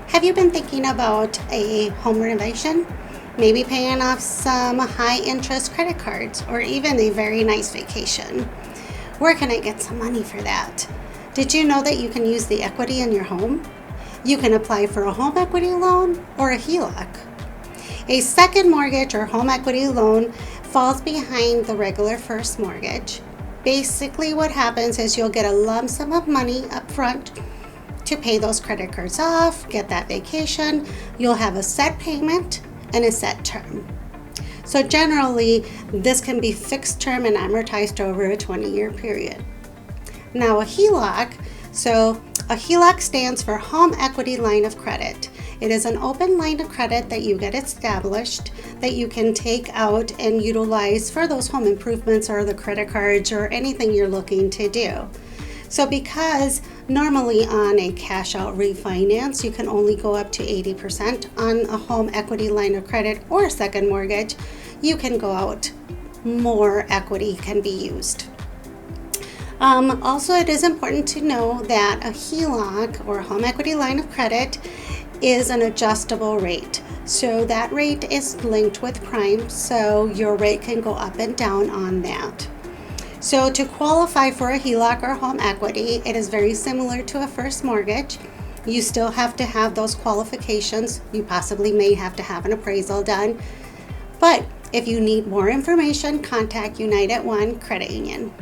Have you been thinking about a home renovation? Maybe paying off some high interest credit cards or even a very nice vacation. Where can I get some money for that? Did you know that you can use the equity in your home? You can apply for a home equity loan or a HELOC. A second mortgage or home equity loan falls behind the regular first mortgage. Basically what happens is you'll get a lump sum of money up front to pay those credit cards off, get that vacation. You'll have a set payment and a set term. So generally, this can be fixed term and amortized over a 20-year period. Now a HELOC, a HELOC stands for Home Equity Line of Credit. It is an open line of credit that you get established that you can take out and utilize for those home improvements or the credit cards or anything you're looking to do. So because normally on a cash out refinance, you can only go up to 80% on a home equity line of credit or a second mortgage, you can go out more equity can be used. Also, it is important to know that a HELOC or home equity line of credit is an adjustable rate. So that rate is linked with prime, so your rate can go up and down on that. So to qualify for a HELOC or home equity, it is very similar to a first mortgage. You still have to have those qualifications. You possibly may have to have an appraisal done. But if you need more information, contact UnitedOne Credit Union.